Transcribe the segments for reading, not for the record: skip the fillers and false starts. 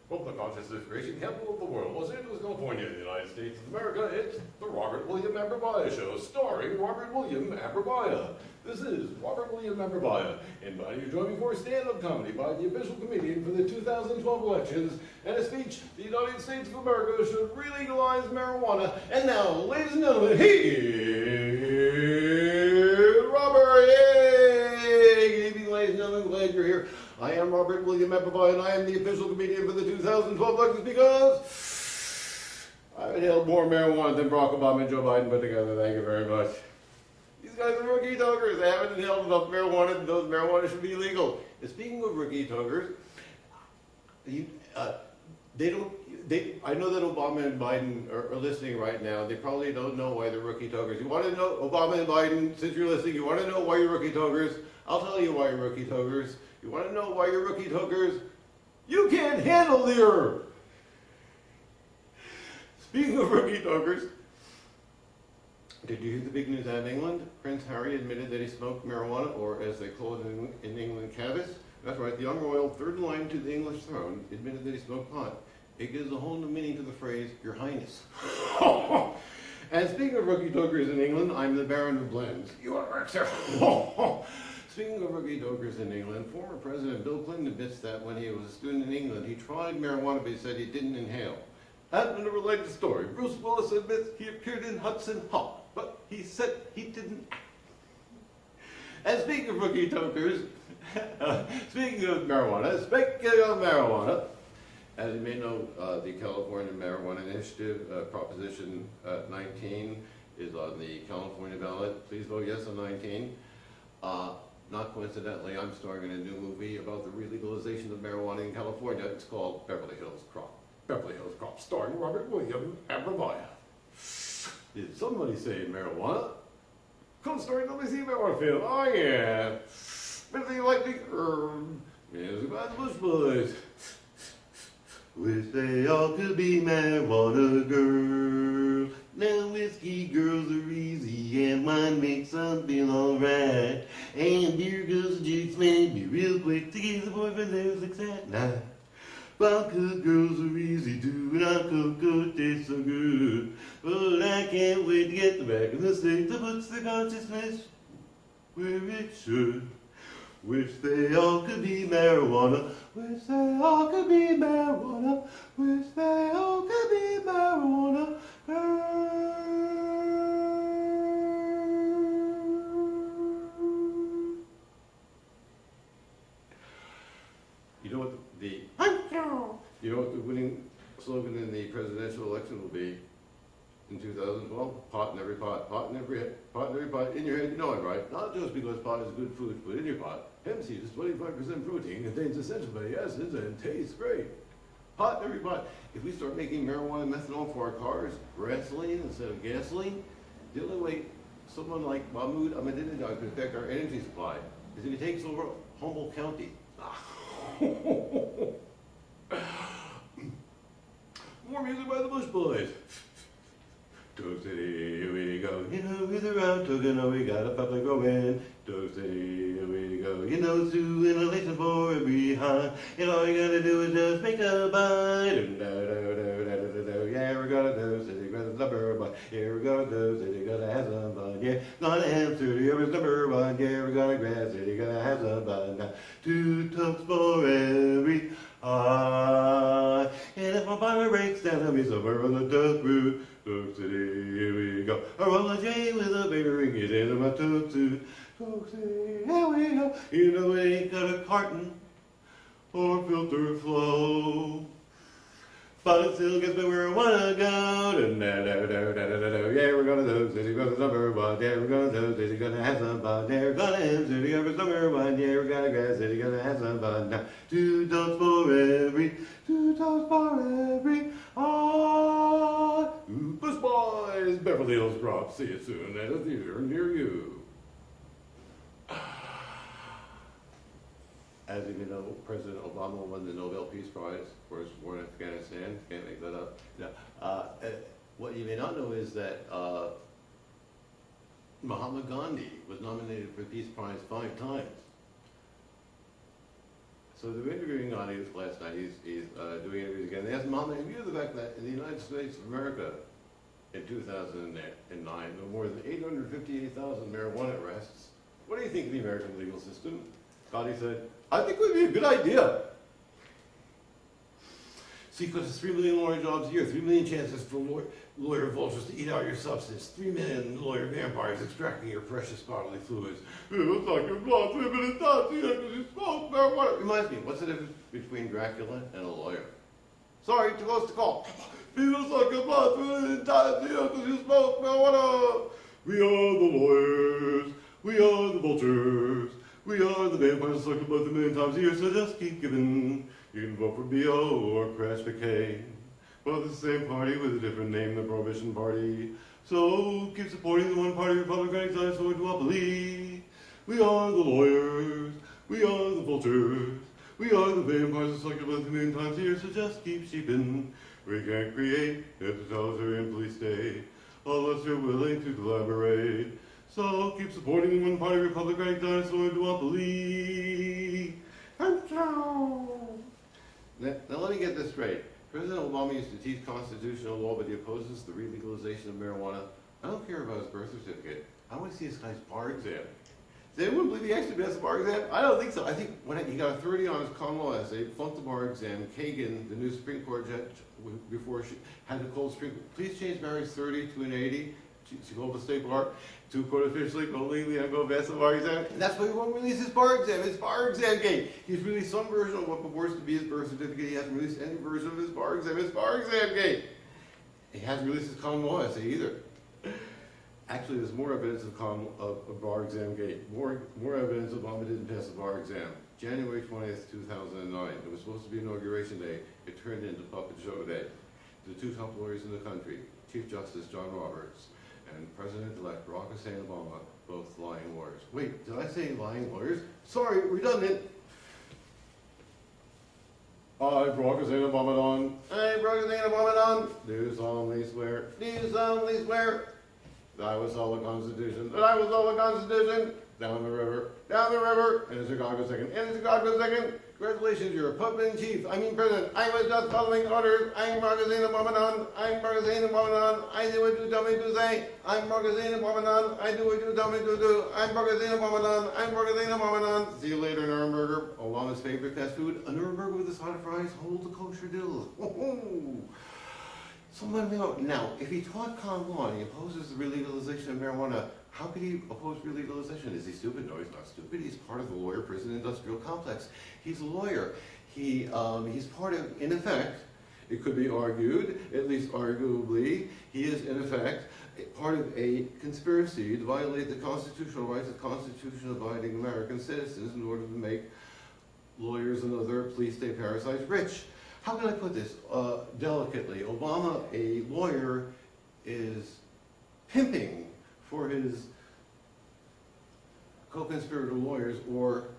From the consciousness creation capital of the world, Los Angeles, California, the United States of America, it's the Robert William Abrevaya Show, starring Robert William Abrevaya. This is Robert William Abrevaya, inviting you to join me for stand-up comedy by the official comedian for the 2012 elections, and a speech, the United States of America should re-legalize marijuana. And now, ladies and gentlemen, here's Robert. Yay! Good evening, ladies and gentlemen, glad you're here. I am Robert William Abrevaya, and I am the official comedian for the 2012 elections because I've inhaled more marijuana than Barack Obama and Joe Biden put together. Thank you very much. These guys are rookie tokers. They haven't inhaled enough marijuana, and those marijuana should be illegal. And speaking of rookie tokers, I know that Obama and Biden are listening right now. They probably don't know why they're rookie tokers. You want to know, Obama and Biden, since you're listening, you want to know why you're rookie tokers? I'll tell you why you're rookie tokers. You want to know why you're rookie tokers? You can't handle the herb. Speaking of rookie tokers, did you hear the big news out of England? Prince Harry admitted that he smoked marijuana, or as they call it in England, cannabis. That's right, the young royal, third in line to the English throne, admitted that he smoked pot. It gives a whole new meaning to the phrase, Your Highness. And speaking of rookie tokers in England, I'm the Baron of Blends. You are right, sir. Speaking of rookie tokers in England, former President Bill Clinton admits that when he was a student in England, he tried marijuana, but he said he didn't inhale. And in a related story, Bruce Willis admits he appeared in Hudson Hawk, but he said he didn't act. And speaking of rookie tokers, speaking of marijuana, as you may know, the California Marijuana Initiative, Proposition 19, is on the California ballot. Please vote yes on 19. Not coincidentally, I'm starring in a new movie about the re-legalization of marijuana in California. It's called Beverly Hills Crop. Beverly Hills Crop, starring Robert William Abrevaya. Did somebody say marijuana? Co-starring WC marijuana film. Oh yeah. Really like the herb. Music by the Bush Boys. Wish they all could be marijuana girls. Now whiskey girls are easy and wine makes some feel alright. And beer girls and juice made me real quick to give the boyfriend their success night. Vodka girls are easy too, and our cocoa tastes so good. But I can't wait to get back in the state that puts the consciousness where it should. Wish they all could be marijuana. Wish they all could be marijuana. Wish they all could be marijuana. You know what the winning slogan in the presidential election will be in 2012? Pot in every pot, pot in every pot in your head. You know it, right? Not just because pot is good food to put in your pot. Hemp seed is 25% protein, contains essential fatty acids, and tastes great. Pot in every pot. If we start making marijuana and methanol for our cars, gasoline instead of gasoline, the only way someone like Mahmoud Ahmadinejad could affect our energy supply is if he takes over Humboldt County. More music by the Bush Boys. Dog City, here we go. You know, with a round token, oh, we got a public going. Dog City, here we go. You know, it's two inhalations for every high. And all you gotta do is just make a bite. Yeah, we're gonna do city, grab the number one. Yeah, we're gonna do city, gonna have some fun. Yeah, gonna answer the other's number one. Yeah, we're gonna grab city, gonna have some fun. Now, 2 tubs for every high. And if my bottle breaks down, I'll be somewhere on the duck route. Dog City, here we go. I roll a J with a baby ring, get into my tub suit. Dog City, here we go. You know it ain't got a carton or filter flow, but it still gets me where I wanna go. Yeah, we're gonna do city, gonna number one. Yeah, we're gonna do city, gonna have some fun. Yeah, we're gonna have city, gonna number one. Yeah, we're gonna grab city, gonna have some fun. Now, 2 tubs for every, 2 tubs for every. Bush Boys, Beverly Hills Crop. See you soon at a theater near you. As you know, President Obama won the Nobel Peace Prize for his war in Afghanistan. Can't make that up. No. What you may not know is that Mahatma Gandhi was nominated for the Peace Prize 5 times. So they're interviewing on it last night. He's doing interviews again. They asked Mama, in view of the fact that in the United States of America in 2009, there were more than 858,000 marijuana arrests. What do you think of the American legal system? Gotti said, I think it would be a good idea. See, because it's 3 million lawyer jobs a year, 3 million chances for lawyer vultures to eat out your substance, 3 million lawyer vampires extracting your precious bodily fluids. It was like your blood, 3 minutes out, because you smoke marijuana. Reminds me, what's the difference between Dracula and a lawyer? Sorry, too close to call. People suck your blood, 3 minutes out, because you smoke marijuana. We are the lawyers, we are the vultures, we are the vampires suck your blood 3 million times a year, so just keep giving. You can vote for B.O. or Crash McCain. Both the same party with a different name, the Prohibition Party. So keep supporting the one party Republican dinosaur duopoly. We are the lawyers, we are the vultures, we are the vampires that suck your blood 3 million times a year, so just keep sheeping. We can't create a totalitarian police state unless you're willing to collaborate. So keep supporting the one party Republican dinosaur duopoly. Now let me get this straight. President Obama used to teach constitutional law, but he opposes the relegalization of marijuana. I don't care about his birth certificate. I want to see this guy's bar exam. Does anyone believe he actually passed the bar exam? I don't think so. I think when he got a 30 on his common law essay, flunked the bar exam. Kagan, the new Supreme Court judge, before she had to call the Supreme Court, please change Mary's 30 to an 80. She called the state bar to quote officially, but legally I'm going to pass the bar exam. And that's why he won't release his bar exam. It's bar exam gate. He's released some version of what purports to be his birth certificate. He hasn't released any version of his bar exam. It's bar exam gate. He hasn't released his common law essay either. Actually, there's more evidence of bar exam gate. More evidence Obama didn't pass the bar exam. January 20th, 2009. It was supposed to be inauguration day. It turned into puppet show day. The two top lawyers in the country, Chief Justice John Roberts and President-elect Barack Hussein Obama, both lying lawyers. Wait, did I say lying lawyers? Sorry, redundant. I, Barack Hussein Obama, do solemnly swear that I will follow the Constitution, down the river, in Chicago second, Congratulations, you're a puppet-in-chief. President. I was just following orders. I'm Barack Hussein Obama. I do what you tell me to say. I'm Barack Hussein Obama. I do what you tell me to do. I'm Barack Hussein Obama. See you later, Nuremberger. Obama's favorite fast food, a Nuremberger with his hot fries, holds a kosher dill. Someone know. Now, if he taught common law and he opposes the relegalization of marijuana, how could he oppose relegalization? Is he stupid? No, he's not stupid. He's part of the lawyer prison industrial complex. He's a lawyer. He's part of, in effect, it could be argued, at least arguably, he is in effect part of a conspiracy to violate the constitutional rights of constitution-abiding American citizens in order to make lawyers and other police state parasites rich. How can I put this delicately? Obama, a lawyer, is pimping for his co-conspirator lawyers, or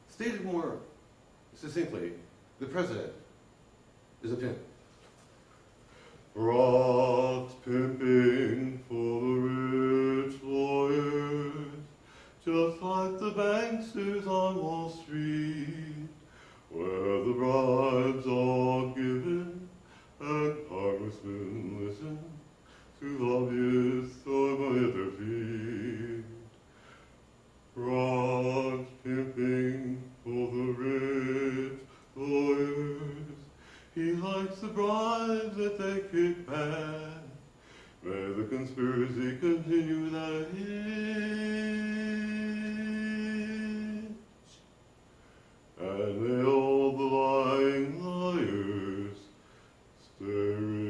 stated more succinctly, the president is a pimp. Brought pimping for the rich lawyers, just like the banksters on Wall Street, where the bribes are given and congressmen listen to lobbyists on at their feet. Brought pimping for the rich lawyers. He likes the bribes that they kick back. May the conspiracy continue without a hitch. And may all the lying liars stay rich.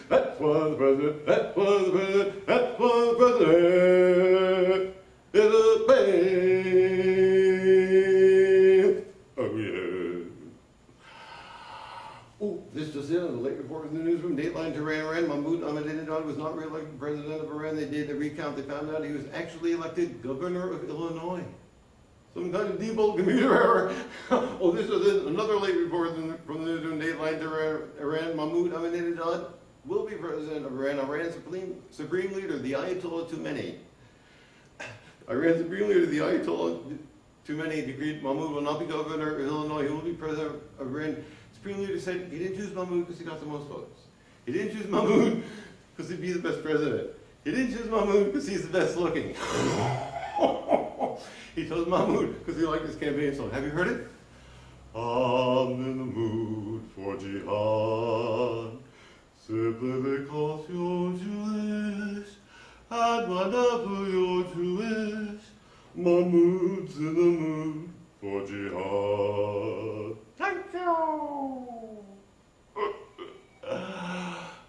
That's why the president, that's why the president, that's why the president is a pimp. Oh, yeah. Oh, this just in, on the late report in the newsroom, Dateline to Iran, Mahmoud Ahmadinejad was not re-elected president of Iran. They did the recount. They found out he was actually elected governor of Illinois. Some kind of debug computer error. Oh, this is another late report from the newsroom, Dateline to Iran, Mahmoud Ahmadinejad will be president of Iran. Iran's supreme leader, the Ayatollah Khomeini. Iran's supreme leader, the Ayatollah Khomeini, decreed Mahmoud will not be governor of Illinois. He will be president of Iran. Supreme leader said he didn't choose Mahmoud because he got the most votes. He didn't choose Mahmoud because he'd be the best president. He didn't choose Mahmoud because he's the best looking. He chose Mahmoud because he liked his campaign song. Have you heard it? I'm in the mood for jihad, simply because you're Jewish, and whenever you're Jewish, Mahmoud's in the mood for jihad. Thank you! I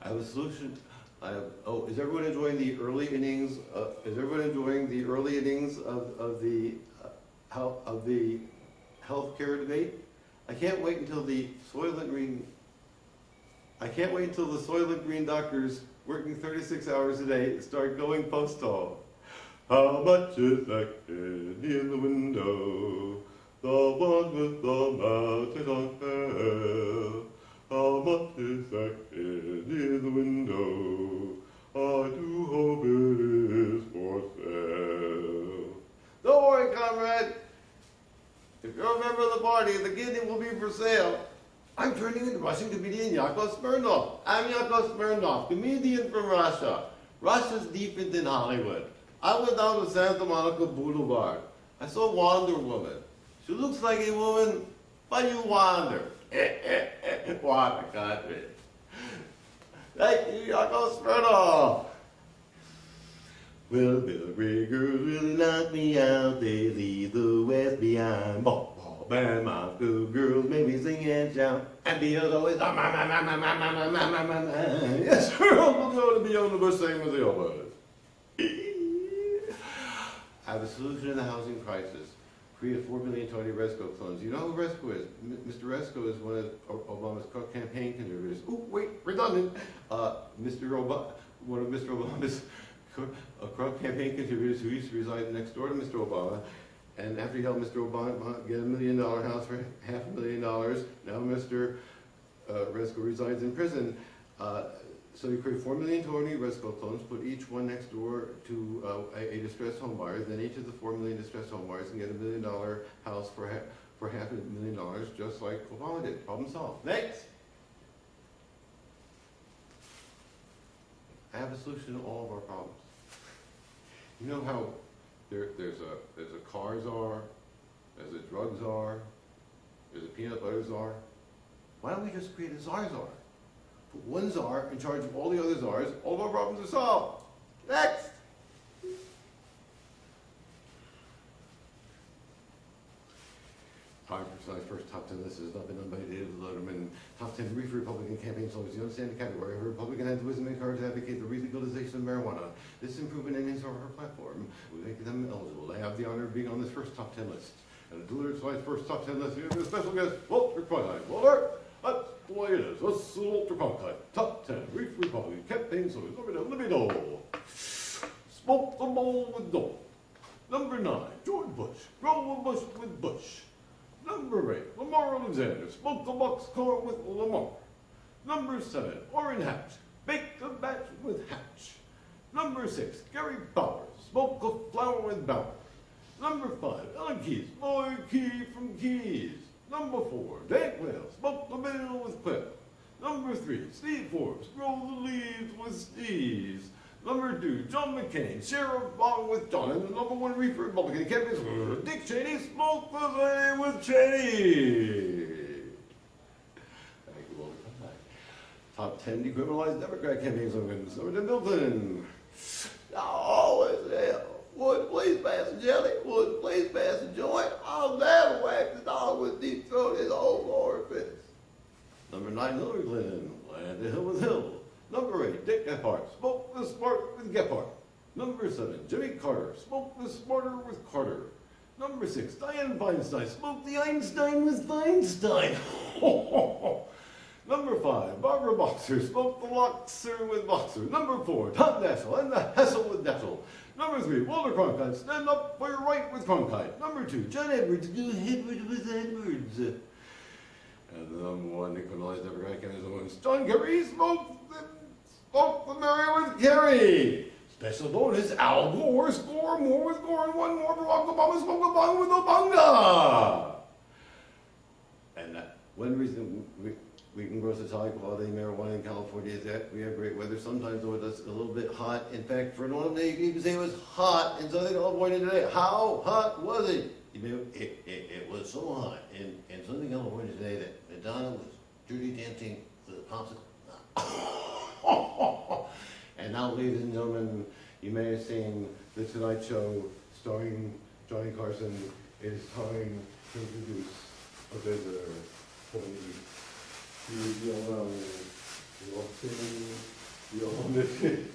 have a solution. Is everyone enjoying the early innings? Is everyone enjoying the early innings of the healthcare debate? I can't wait until the Soylent Green doctors working 36 hours a day start going postal. How much is that kid in the window? The one with the mountain on hair. How much is that kid in the window? I do hope it is for sale. Don't worry, comrade. If you're a member of the party, the kidney will be for sale. I'm turning into Russian comedian Yakov Smirnov. I'm Yakov Smirnov, comedian from Russia. Russia's deep into Hollywood. I went down to Santa Monica Boulevard. I saw Wonder Woman. She looks like a woman, but you wander. What a country. Thank you, Yakov Smirnov. Well, the great girls really knock me out. They leave the West behind. Ball, ball, bam, my good girls make me sing and shout. And the other always, yes, sir, I'm going to be on the bus same as the others. I have a solution to the housing crisis. Create 4 million Tony Resco clones. You know who Resco is? Mr. Resco is one of Obama's campaign contributors. Ooh, wait, redundant. One of Mr. Obama's campaign contributors who used to reside next door to Mr. Obama. And after he helped Mr. Obama get $1 million house for $500,000, now Mr. Resco resides in prison. So you create 4 million Tony Resco clones, put each one next door to a distressed home buyer, then each of the 4 million distressed home buyers can get $1 million house for $500,000, just like Obama did. Problem solved. Next! I have a solution to all of our problems. You know how there's a car czar, there's a drug czar, there's a peanut butter czar? Why don't we just create a czar czar? Put one czar in charge of all the other czars, all of our problems are solved. Next! Time for tonight's first top 10 list has not been done by David Letterman. Top 10 brief Republican campaign slogans. You understand the category. A Republican has the wisdom and courage to advocate the legalization of marijuana. This improvement enhances our platform. We make them eligible. They have the honor of being on this first top 10 list. And to deliver tonight's first top 10 list, we have a special guest, Walter Cronkite. Walter, that's the way it is. This is Walter Cronkite. Top 10 brief Republican campaign slogans. Let me know. Smoke the bowl with dope. Number 9, George Bush. Grow a bush with Bush. Number 8, Lamar Alexander, smoke the boxcar with Lamar. Number 7, Orrin Hatch, bake the batch with Hatch. Number 6, Gary Bowers, smoke the flower with Bowers. Number 5, Ellen Keyes, boy Key from Keys. Number 4, Dan Quayle, smoke the bill with Quayle. Number 3, Steve Forbes, roll the leaves with Steves. Number 2, John McCain, sheriff along with John. And the number 1 reefer Republican campaign is Dick Cheney, smoke the way with Cheney. Thank you, Walter. Top 10 decriminalized Democrat campaign slogans. Number 10, Milton. Always hell. Would please pass a jelly? Would please pass a joint? I'll never whack the dog with deep throat his old orifice. Number 9, Hillary Clinton. Land the hill with Hill. Number 8, Dick Gephardt, smoke the smart with Gephardt. Number 7, Jimmy Carter, smoke the smarter with Carter. Number 6, Dianne Feinstein, smoke the Einstein with Feinstein. Number 5, Barbara Boxer, smoke the Boxer with Boxer. Number 4, Tom Daschle and the Hessel with Daschle. Number 3, Walter Cronkite, stand up for your right with Cronkite. Number 2, John Edwards, do Edwards with Edwards. And the number 1 decriminalized Democratic candidate is John Kerry, smoke the Oh, the Merriam with Kerry. Special bonus, Al Gore, score more with Gore, and one more Barack Obama spoke about with Obama. And one reason we can grow such high quality marijuana in California is that we have great weather. Sometimes though it's a little bit hot. In fact, for a normal day, you can even say it was hot in Southern California today. How hot was it? It was so hot in Southern California today that Madonna was dirty dancing with a popsicle. And now, ladies and gentlemen, you may have seen The Tonight Show starring Johnny Carson. It is time to introduce a visitor from the omniscient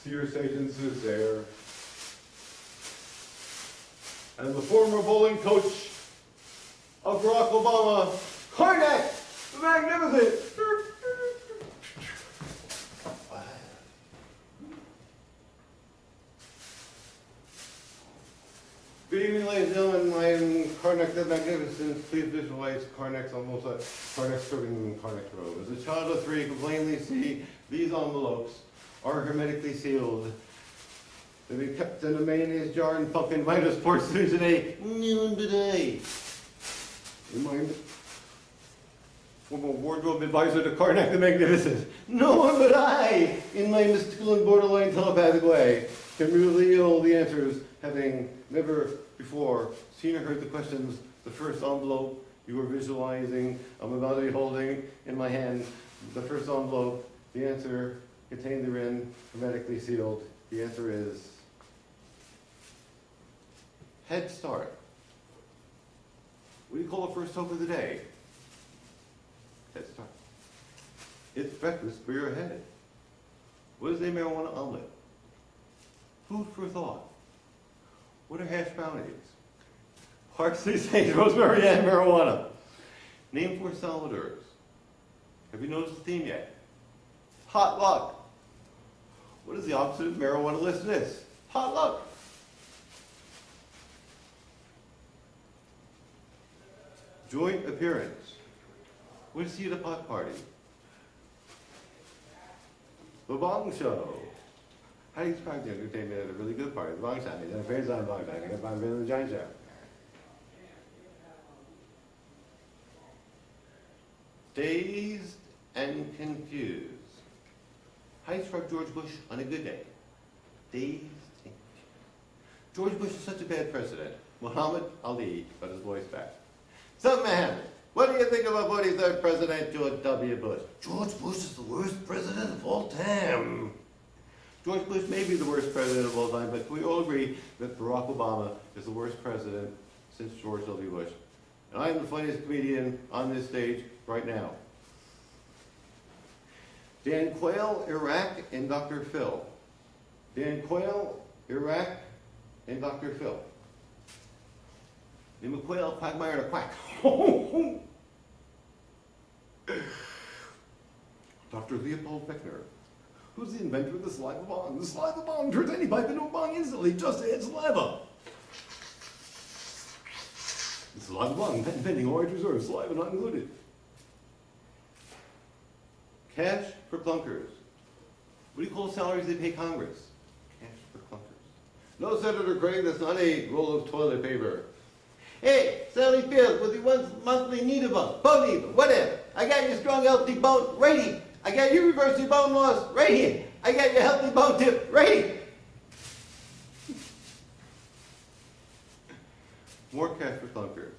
Sears agents is there. And the former bowling coach of Barack Obama, Karnak the Magnificent. Good evening, ladies and gentlemen. I am Karnak the Magnificent. Please visualize Karnak's serving Karnak robe. As a child of 3, you can plainly see these envelopes are hermetically sealed. They've been kept in a mayonnaise jar and pumpkin minus porcelain today. Noon today. In my former wardrobe advisor to Karnak the Magnificent, no one but I, in my mystical and borderline telepathic way, can reveal the answers, having never before seen or heard the questions. The first envelope you were visualizing, I'm about to be holding in my hand. The first envelope, the answer contained therein, hermetically sealed. The answer is Head Start. What do you call the first hope of the day? Head Start. It's breakfast for your head. What is a marijuana omelet? Food for thought. What are hash brown eggs? Parsley, sage, rosemary, and marijuana. Name 4 salad herbs. Have you noticed the theme yet? Hot luck. What is the opposite of marijuana listlessness? Hot luck. Joint appearance. What is he at a pot party? The Bong Show. How do you describe the entertainment at a really good party? The Bong Show. It's a very on Bong Show. I can find the giant show. Dazed and confused. How do you describe George Bush on a good day? Dazed and confused. George Bush is such a bad president. Muhammad Ali got his voice back. Something happened. What do you think about 43rd President George W. Bush? George Bush is the worst president of all time. George Bush may be the worst president of all time, but we all agree that Barack Obama is the worst president since George W. Bush. And I am the funniest comedian on this stage right now. Dan Quayle, Iraq, and Dr. Phil. Dan Quayle, Iraq, and Dr. Phil. Name a quail, quagmire, and a quack. Dr. Leopold Beckner. Who's the inventor of the saliva bomb? The saliva bomb turns any pipe into a bong instantly, just to add saliva. The saliva bomb, pending orange reserve, saliva not included. Cash for clunkers. What do you call the salaries they pay Congress? Cash for clunkers. No, Senator Craig, that's not a roll of toilet paper. Hey, Sally Field, with your monthly need bone, bone even, whatever. I got your strong, healthy bone right here. I got your reverse your bone loss right here. I got your healthy bone tip right here. More cash for clunkers.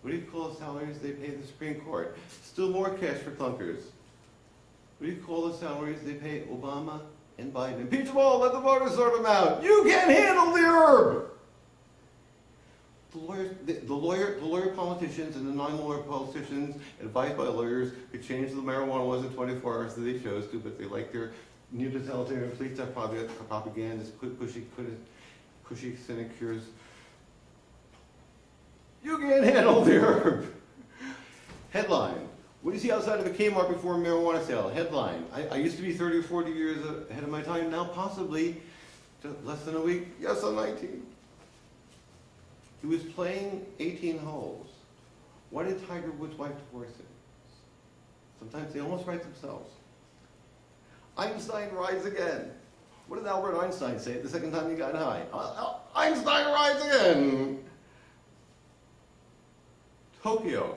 What do you call the salaries they pay the Supreme Court? Still more cash for clunkers. What do you call the salaries they pay Obama and Biden? Impeach them all, let the voters sort them out. You can't handle the herb. The lawyer politicians and the non-lawyer politicians advised by lawyers could change the marijuana laws in 24 hours that they chose to, but they like their new totalitarian police that propaganda, cushy sinecures. You can't handle the herb. Headline. What do you see outside of a Kmart before a marijuana sale? Headline. I used to be 30 or 40 years ahead of my time. Now possibly less than a week. Yes, I'm 19. He was playing 18 holes. Why did Tiger Woods' wife divorce him? Sometimes they almost write themselves. Einstein rides again. What did Albert Einstein say the second time he got high? Einstein rides again. Tokyo.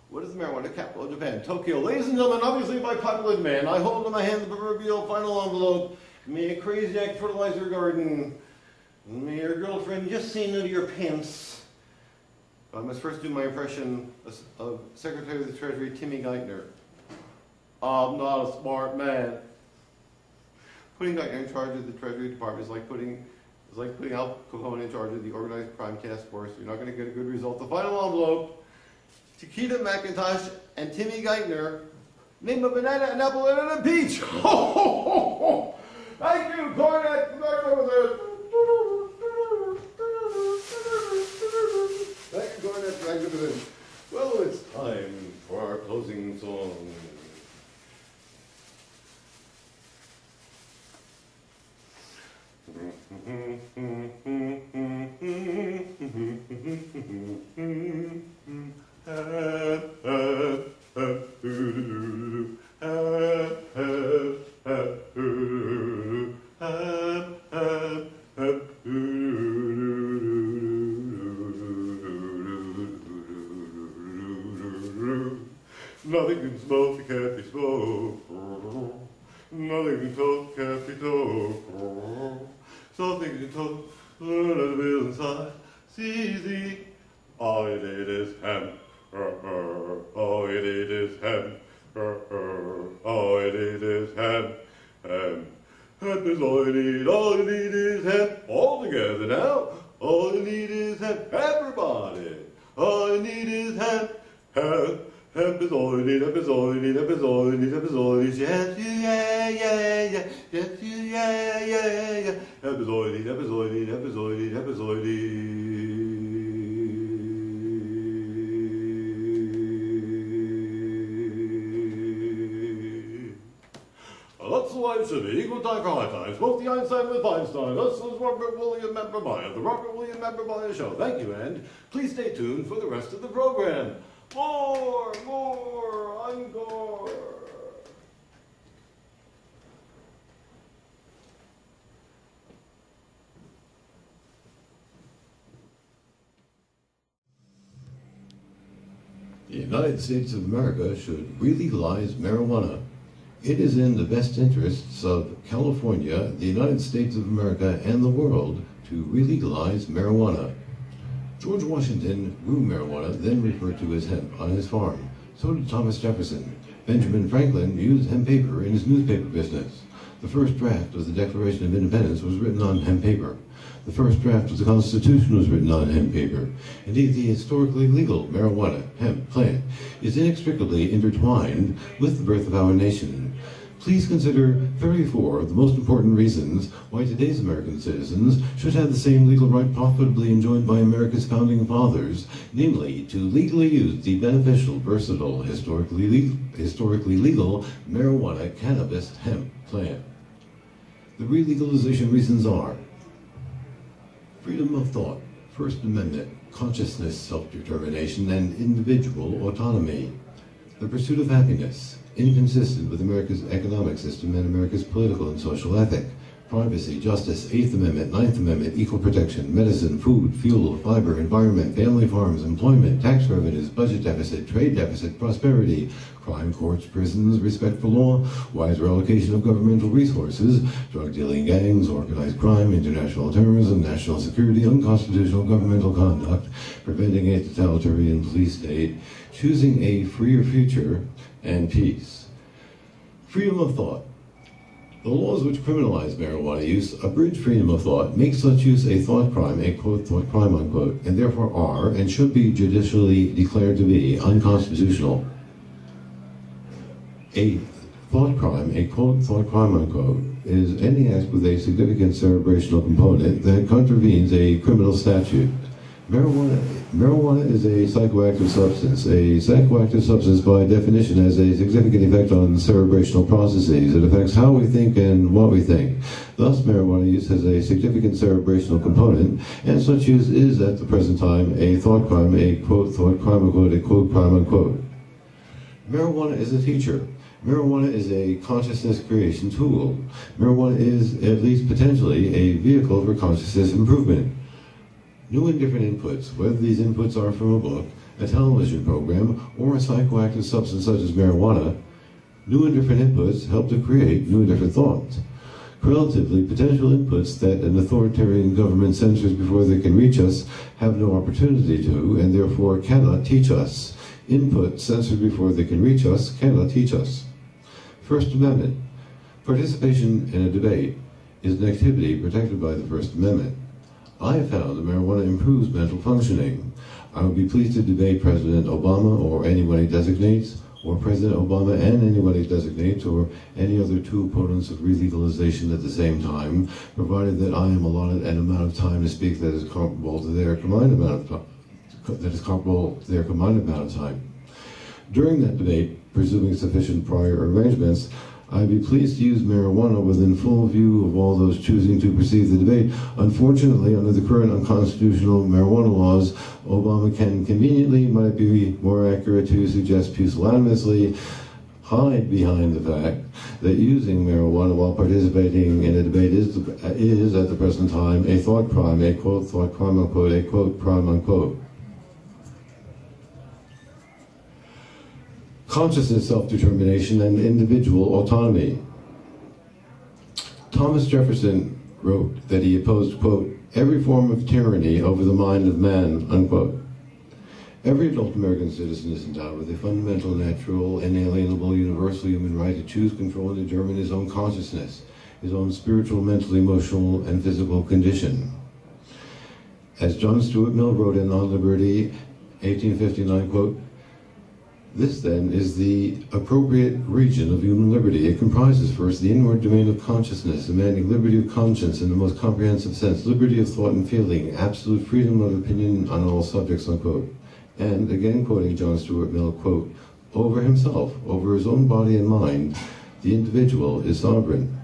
What is the marijuana capital of Japan? Tokyo. Ladies and gentlemen, obviously by popular demand, I hold in my hand the proverbial final envelope. May a crazy act fertilize your garden. May your girlfriend just say no to your pants. I must first do my impression of Secretary of the Treasury Timmy Geithner. I'm not a smart man. Putting Geithner in charge of the Treasury Department is like putting Al Capone in charge of the Organized Crime Task Force. You're not going to get a good result. The final envelope: Chiquita McIntosh and Timmy Geithner. Name a banana, an apple, and a peach. Ho, ho, ho, ho. Thank you, Cornet. Thank you, Cornet. Thank you. Well, it's time for our closing song. Nothing can smoke that can't be smoked. Nothing can talk that can't be talked. Something can talk, learn how to feel inside. See, all you need is hemp. All you need is hemp. All you need is hemp. Hemp is all you need. All you need is hemp. All together now. All you need is hemp. Everybody. All you need is hemp. Hemp. Hemp is all you need, hemp is all you need, hemp is all you need, hemp is all you need. Yes, yeah, yeah, yeah. Yes, yeah, yeah, yeah. Hemp is all you need, hemp is all you need, hemp is all you need, hemp is all you need. That's the way it should be. Equal time for high times. Both the Einstein with Feinstein. This is Robert William Abrevaya, the Robert William Abrevaya Show. Thank you, and please stay tuned for the rest of the program. More, encore. The United States of America should re-legalize marijuana. It is in the best interests of California, the United States of America, and the world to re-legalize marijuana. George Washington grew marijuana, then referred to as hemp, on his farm. So did Thomas Jefferson. Benjamin Franklin used hemp paper in his newspaper business. The first draft of the Declaration of Independence was written on hemp paper. The first draft of the Constitution was written on hemp paper. Indeed, the historically legal marijuana, hemp plant, is inextricably intertwined with the birth of our nation. Please consider 34 of the most important reasons why today's American citizens should have the same legal right profitably enjoyed by America's founding fathers, namely to legally use the beneficial, versatile, historically legal marijuana cannabis hemp plant. The re-legalization reasons are: freedom of thought, First Amendment, consciousness, self-determination, and individual autonomy. The pursuit of happiness, inconsistent with America's economic system and America's political and social ethic. Privacy, justice, 8th Amendment, 9th Amendment, equal protection, medicine, food, fuel, fiber, environment, family farms, employment, tax revenues, budget deficit, trade deficit, prosperity, crime courts, prisons, respect for law, wise reallocation of governmental resources, drug dealing gangs, organized crime, international terrorism, national security, unconstitutional governmental conduct, preventing a totalitarian police state, choosing a freer future, and peace. Freedom of thought. The laws which criminalize marijuana use abridge freedom of thought, make such use a thought crime, a quote, thought crime, unquote, and therefore are and should be judicially declared to be unconstitutional. A thought crime, a quote, thought crime, unquote, is any act with a significant cerebrational component that contravenes a criminal statute. Marijuana is a psychoactive substance. A psychoactive substance, by definition, has a significant effect on cerebrational processes. It affects how we think and what we think. Thus, marijuana use has a significant cerebrational component, and such use is, at the present time, a thought crime, a quote, thought crime, unquote, a quote, crime, unquote. Marijuana is a teacher. Marijuana is a consciousness creation tool. Marijuana is, at least potentially, a vehicle for consciousness improvement. New and different inputs, whether these inputs are from a book, a television program, or a psychoactive substance such as marijuana, new and different inputs help to create new and different thoughts. Relatively, potential inputs that an authoritarian government censors before they can reach us have no opportunity to, and therefore cannot teach us. Inputs censored before they can reach us cannot teach us. First Amendment. Participation in a debate is an activity protected by the First Amendment. I have found that marijuana improves mental functioning. I would be pleased to debate President Obama or anyone he designates, or President Obama and anyone he designates, or any other two opponents of relegalization at the same time, provided that I am allotted an amount of time to speak that is comparable to their combined amount of time. During that debate, presuming sufficient prior arrangements, I'd be pleased to use marijuana within full view of all those choosing to perceive the debate. Unfortunately, under the current unconstitutional marijuana laws, Obama can conveniently, might be more accurate to suggest pusillanimously, hide behind the fact that using marijuana while participating in a debate is at the present time a thought crime, a quote thought crime unquote, a quote crime unquote. Consciousness, self-determination, and individual autonomy. Thomas Jefferson wrote that he opposed, quote, every form of tyranny over the mind of man, unquote. Every adult American citizen is endowed with a fundamental, natural, inalienable, universal human right to choose, control, and determine his own consciousness, his own spiritual, mental, emotional, and physical condition. As John Stuart Mill wrote in On Liberty, 1859, quote, this, then, is the appropriate region of human liberty. It comprises, first, the inward domain of consciousness, demanding liberty of conscience in the most comprehensive sense, liberty of thought and feeling, absolute freedom of opinion on all subjects, unquote. And, again quoting John Stuart Mill, quote, over himself, over his own body and mind, the individual is sovereign.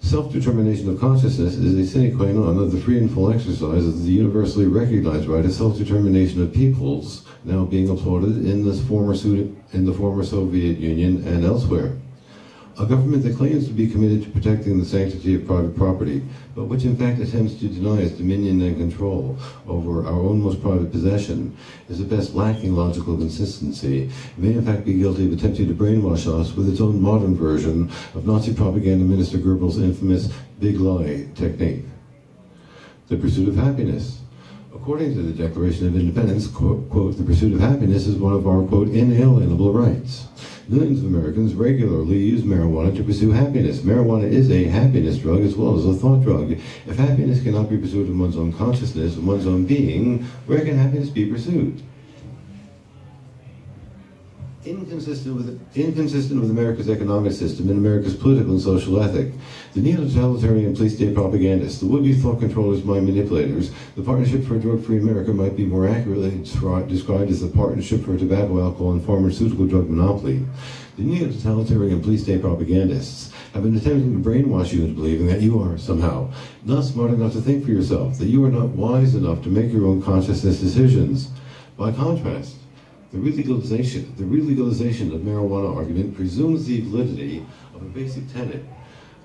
Self-determination of consciousness is a sine qua non of the free and full exercise of the universally recognized right of self-determination of peoples, now being applauded in the former Soviet Union and elsewhere. A government that claims to be committed to protecting the sanctity of private property, but which in fact attempts to deny its dominion and control over our own most private possession, is at best lacking logical consistency. It may in fact be guilty of attempting to brainwash us with its own modern version of Nazi propaganda minister Goebbels' infamous big lie technique. The pursuit of happiness. According to the Declaration of Independence, quote, the pursuit of happiness is one of our, quote, inalienable rights. Millions of Americans regularly use marijuana to pursue happiness. Marijuana is a happiness drug as well as a thought drug. If happiness cannot be pursued in one's own consciousness, in one's own being, where can happiness be pursued? Inconsistent with America's economic system and America's political and social ethic, the neo-totalitarian police-state propagandists, the would-be thought controllers, mind manipulators, the Partnership for a Drug-Free America might be more accurately described as the Partnership for a Tobacco, Alcohol, and Pharmaceutical Drug Monopoly. The neo-totalitarian police-state propagandists have been attempting to brainwash you into believing that you are somehow not smart enough to think for yourself, that you are not wise enough to make your own consciousness decisions. By contrast, the relegalization of marijuana argument presumes the validity of a basic tenet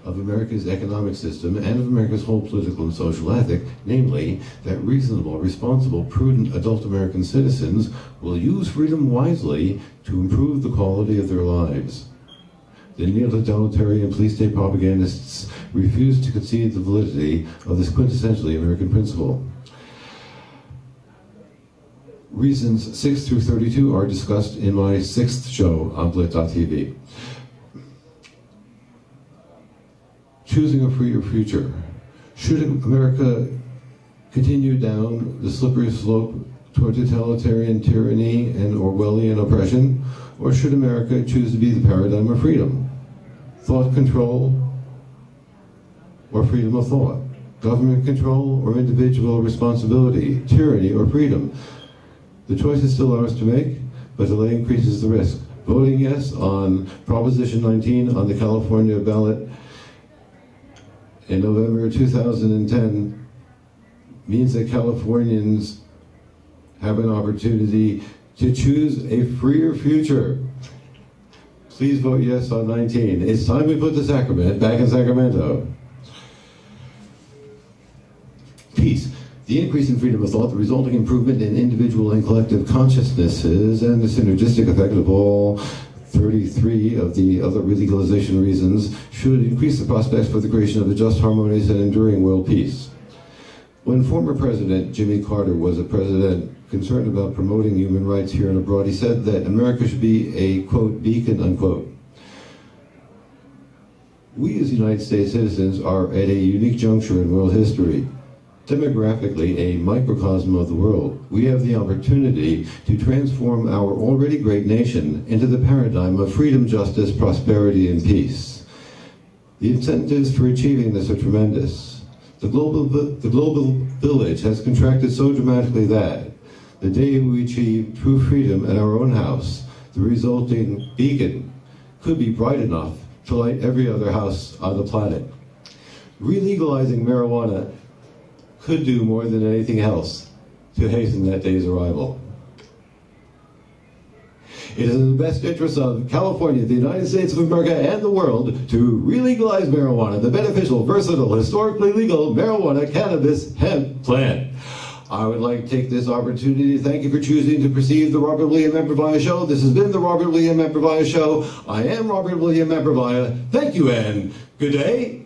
of America's economic system and of America's whole political and social ethic, namely, that reasonable, responsible, prudent adult American citizens will use freedom wisely to improve the quality of their lives. The neo-totalitarian police-state propagandists refuse to concede the validity of this quintessentially American principle. Reasons 6 through 32 are discussed in my 6th show on Blit.tv. Choosing a freer future. Should America continue down the slippery slope toward totalitarian tyranny and Orwellian oppression, or should America choose to be the paradigm of freedom? Thought control or freedom of thought? Government control or individual responsibility? Tyranny or freedom? The choice is still ours to make, but delay increases the risk. Voting yes on Proposition 19 on the California ballot in November 2010 means that Californians have an opportunity to choose a freer future. Please vote yes on 19. It's time we put the sacrament back in Sacramento. Peace. The increase in freedom of thought, the resulting improvement in individual and collective consciousnesses, and the synergistic effect of all 33 of the other legalization reasons should increase the prospects for the creation of a just, harmonious, and enduring world peace. When former President Jimmy Carter was a president concerned about promoting human rights here and abroad, he said that America should be a, quote, beacon, unquote. We as United States citizens are at a unique juncture in world history. Demographically, a microcosm of the world, we have the opportunity to transform our already great nation into the paradigm of freedom, justice, prosperity, and peace. The incentives for achieving this are tremendous. The global village has contracted so dramatically that the day we achieve true freedom in our own house, the resulting beacon could be bright enough to light every other house on the planet. Relegalizing marijuana could do more than anything else to hasten that day's arrival. It is in the best interest of California, the United States of America, and the world to re-legalize marijuana, the beneficial, versatile, historically legal marijuana cannabis hemp plant. I would like to take this opportunity to thank you for choosing to perceive the Robert William Abrevaya Show. This has been the Robert William Abrevaya Show. I am Robert William Abrevaya. Thank you and good day.